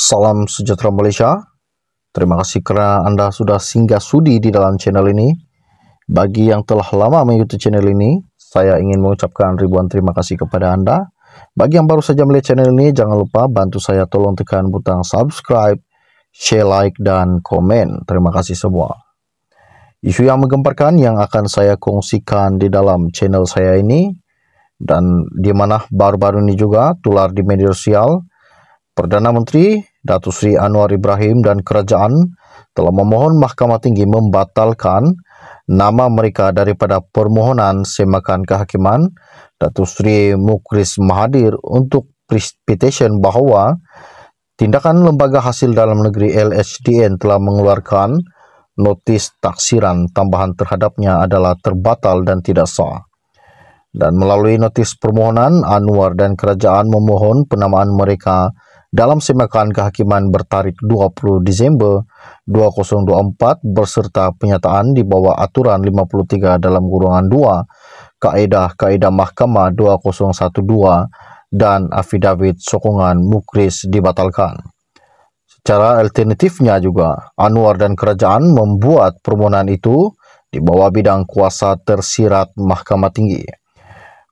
Salam sejahtera Malaysia. Terima kasih kerana anda sudah singgah sudi di dalam channel ini. Bagi yang telah lama mengikuti channel ini, saya ingin mengucapkan ribuan terima kasih kepada anda. Bagi yang baru saja melihat channel ini, jangan lupa bantu saya tolong tekan butang subscribe, share, like, dan komen. Terima kasih semua. Isu yang menggemparkan yang akan saya kongsikan di dalam channel saya ini, dan di mana baru-baru ini juga tular di media sosial, Perdana Menteri Datuk Seri Anwar Ibrahim dan kerajaan telah memohon Mahkamah Tinggi membatalkan nama mereka daripada permohonan semakan kehakiman Datuk Seri Mukhris Mahathir untuk petition bahawa tindakan Lembaga Hasil Dalam Negeri LHDN telah mengeluarkan notis taksiran tambahan terhadapnya adalah terbatal dan tidak sah. Dan melalui notis permohonan, Anwar dan kerajaan memohon penamaan mereka dalam semakan kehakiman bertarikh 20 Disember 2024 berserta penyataan di bawah aturan 53 dalam kurungan 2 Kaedah Mahkamah 2012 dan afidavit sokongan Mukhris dibatalkan. Secara alternatifnya juga, Anwar dan kerajaan membuat permohonan itu di bawah bidang kuasa tersirat Mahkamah Tinggi.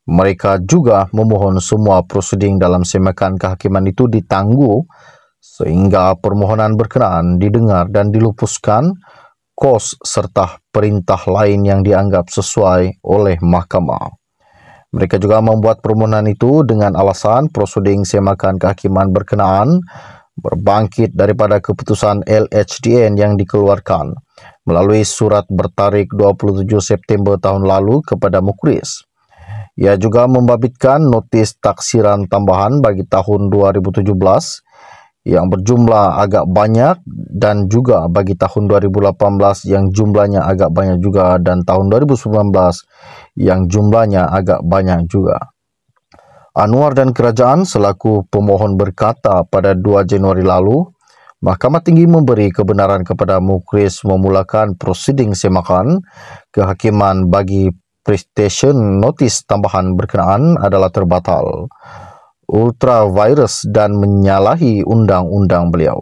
Mereka juga memohon semua proseding dalam semakan kehakiman itu ditangguh sehingga permohonan berkenaan didengar dan dilupuskan kos serta perintah lain yang dianggap sesuai oleh mahkamah. Mereka juga membuat permohonan itu dengan alasan proseding semakan kehakiman berkenaan berbangkit daripada keputusan LHDN yang dikeluarkan melalui surat bertarikh 27 September tahun lalu kepada Mukhris. Ia juga membabitkan notis taksiran tambahan bagi tahun 2017 yang berjumlah agak banyak dan juga bagi tahun 2018 yang jumlahnya agak banyak juga dan tahun 2019 yang jumlahnya agak banyak juga. Anwar dan kerajaan selaku pemohon berkata pada 2 Januari lalu, Mahkamah Tinggi memberi kebenaran kepada Mukhris memulakan prosiding semakan kehakiman bagi petition notis tambahan berkenaan adalah terbatal, ultravirus dan menyalahi undang-undang beliau.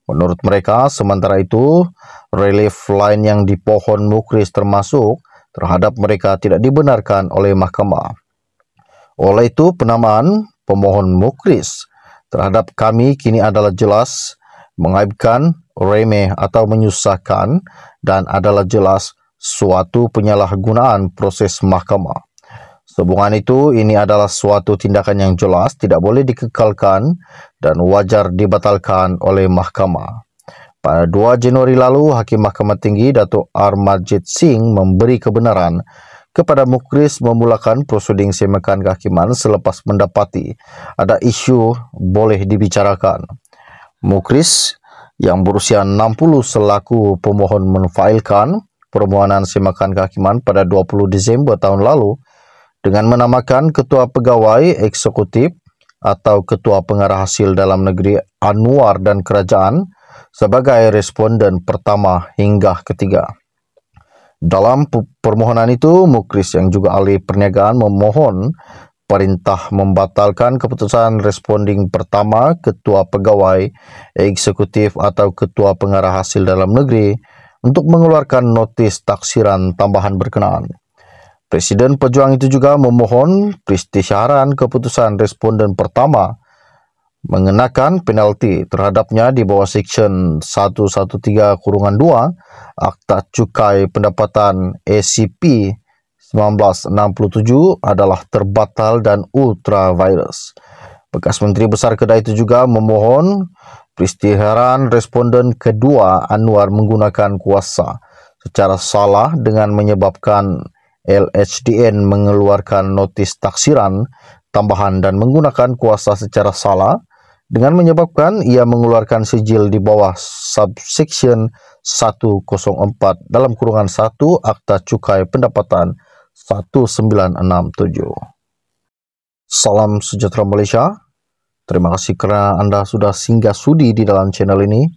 Menurut mereka, sementara itu, relief lain yang dipohon Mukhris termasuk terhadap mereka tidak dibenarkan oleh mahkamah. Oleh itu, penamaan pemohon Mukhris terhadap kami kini adalah jelas mengaibkan, remeh atau menyusahkan dan adalah jelas suatu penyalahgunaan proses mahkamah. Sehubungan itu, ini adalah suatu tindakan yang jelas tidak boleh dikekalkan dan wajar dibatalkan oleh mahkamah. Pada 2 Januari lalu, Hakim Mahkamah Tinggi Datuk Armanjit Singh memberi kebenaran kepada Mukhris memulakan proseding semakan kehakiman selepas mendapati ada isu boleh dibicarakan. Mukhris yang berusia 60 selaku pemohon menfailkan permohonan semakan kehakiman pada 20 Disember tahun lalu dengan menamakan Ketua Pegawai Eksekutif atau Ketua Pengarah Hasil Dalam Negeri Anwar dan kerajaan sebagai responden pertama hingga ketiga. Dalam permohonan itu, Mukhris yang juga ahli perniagaan memohon perintah membatalkan keputusan responding pertama Ketua Pegawai Eksekutif atau Ketua Pengarah Hasil Dalam Negeri untuk mengeluarkan notis taksiran tambahan berkenaan. Presiden pejuang itu juga memohon peristiharan keputusan responden pertama mengenakan penalti terhadapnya di bawah Seksyen 113-2 Akta Cukai Pendapatan ACP 1967 adalah terbatal dan ultravirus. Bekas Menteri Besar Kedah itu juga memohon peristiharan responden kedua Anwar menggunakan kuasa secara salah dengan menyebabkan LHDN mengeluarkan notis taksiran tambahan dan menggunakan kuasa secara salah dengan menyebabkan ia mengeluarkan sijil di bawah subsection 104 dalam kurungan 1 Akta Cukai Pendapatan 1967. Salam sejahtera Malaysia. Terima kasih kerana anda sudah singgah sudi di dalam channel ini.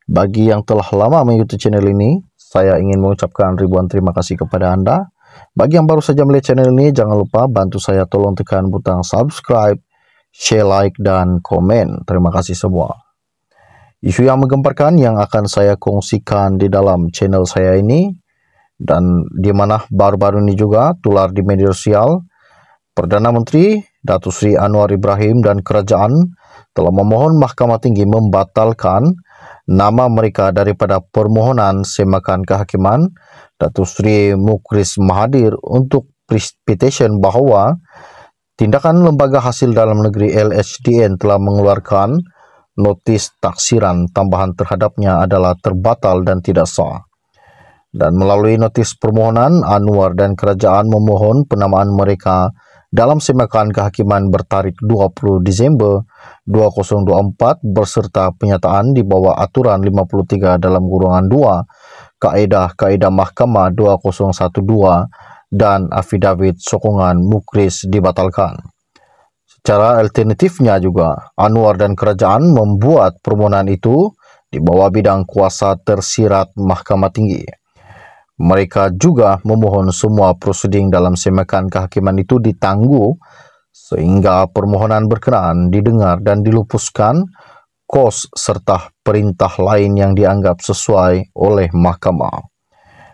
Bagi yang telah lama mengikuti channel ini, saya ingin mengucapkan ribuan terima kasih kepada anda. Bagi yang baru saja melihat channel ini, jangan lupa bantu saya tolong tekan butang subscribe, share, like, dan komen. Terima kasih semua. Isu yang menggemparkan yang akan saya kongsikan di dalam channel saya ini, dan di mana baru-baru ini juga tular di media sosial, Perdana Menteri Datuk Seri Anwar Ibrahim dan kerajaan telah memohon Mahkamah Tinggi membatalkan nama mereka daripada permohonan semakan kehakiman Datuk Seri Mukris Mahathir untuk petition bahawa tindakan Lembaga Hasil Dalam Negeri LHDN telah mengeluarkan notis taksiran tambahan terhadapnya adalah terbatal dan tidak sah. Dan melalui notis permohonan, Anwar dan kerajaan memohon penamaan mereka dalam semakan kehakiman bertarikh 20 Disember 2024 berserta penyataan di bawah aturan 53 dalam kurungan 2 Kaedah Mahkamah 2012 dan afidavit sokongan Mukris dibatalkan. Secara alternatifnya juga, Anwar dan kerajaan membuat permohonan itu di bawah bidang kuasa tersirat Mahkamah Tinggi. Mereka juga memohon semua proseding dalam semakan kehakiman itu ditangguh sehingga permohonan berkenaan didengar dan dilupuskan kos serta perintah lain yang dianggap sesuai oleh mahkamah.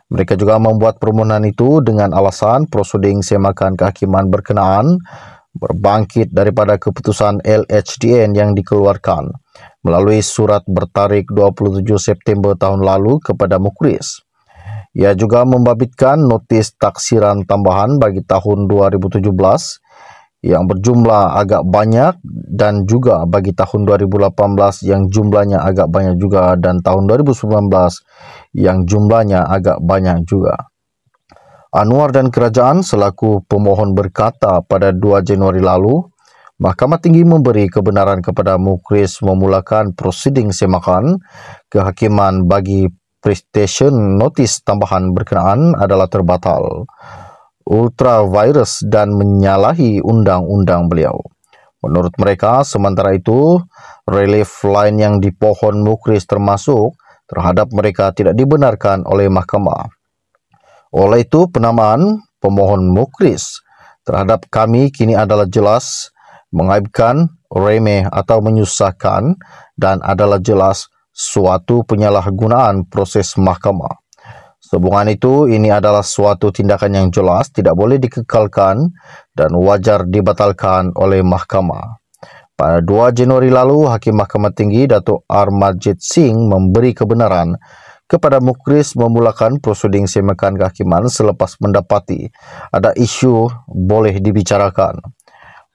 Mereka juga membuat permohonan itu dengan alasan proseding semakan kehakiman berkenaan berbangkit daripada keputusan LHDN yang dikeluarkan melalui surat bertarikh 27 September tahun lalu kepada Mukris. Ia juga membabitkan notis taksiran tambahan bagi tahun 2017 yang berjumlah agak banyak dan juga bagi tahun 2018 yang jumlahnya agak banyak juga dan tahun 2019 yang jumlahnya agak banyak juga. Anwar dan kerajaan selaku pemohon berkata pada 2 Januari lalu, Mahkamah Tinggi memberi kebenaran kepada Mukris memulakan prosiding semakan kehakiman bagi petition notis tambahan berkenaan adalah terbatal, ultravirus dan menyalahi undang-undang beliau. Menurut mereka, sementara itu, relief lain yang dipohon Mukris termasuk terhadap mereka tidak dibenarkan oleh mahkamah. Oleh itu, penamaan pemohon Mukris terhadap kami kini adalah jelas mengaibkan, remeh atau menyusahkan dan adalah jelas suatu penyalahgunaan proses mahkamah. Sehubungan itu, ini adalah suatu tindakan yang jelas tidak boleh dikekalkan dan wajar dibatalkan oleh mahkamah. Pada 2 Januari lalu, Hakim Mahkamah Tinggi Datuk Armanjit Singh memberi kebenaran kepada Mukris memulakan proseding semakan kehakiman selepas mendapati ada isu boleh dibicarakan.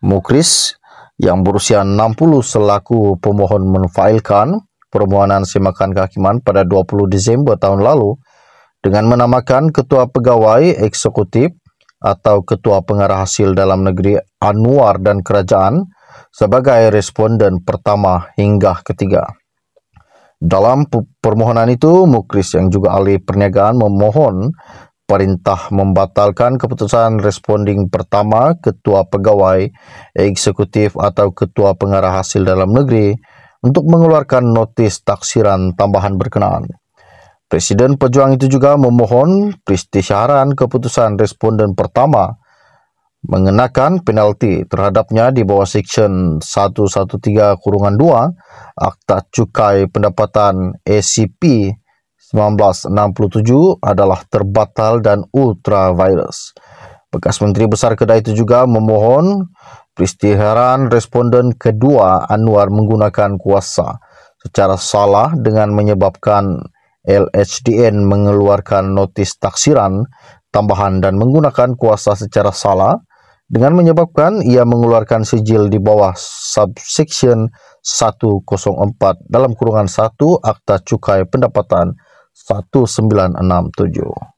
Mukris yang berusia 60 selaku pemohon menfailkan permohonan semakan kehakiman pada 20 Disember tahun lalu dengan menamakan Ketua Pegawai Eksekutif atau Ketua Pengarah Hasil Dalam Negeri Anwar dan kerajaan sebagai responden pertama hingga ketiga. Dalam permohonan itu, Mukris yang juga ahli perniagaan memohon perintah membatalkan keputusan responding pertama Ketua Pegawai Eksekutif atau Ketua Pengarah Hasil Dalam Negeri untuk mengeluarkan notis taksiran tambahan berkenaan. Presiden Pejuang itu juga memohon peristiharan keputusan responden pertama mengenakan penalti terhadapnya di bawah Seksyen 113-2 Akta Cukai Pendapatan ACP 1967 adalah terbatal dan ultravirus. Bekas Menteri Besar Kedah itu juga memohon peristiharan responden kedua Anwar menggunakan kuasa secara salah dengan menyebabkan LHDN mengeluarkan notis taksiran tambahan dan menggunakan kuasa secara salah dengan menyebabkan ia mengeluarkan sijil di bawah subsection 104 dalam kurungan 1 Akta Cukai Pendapatan 1967.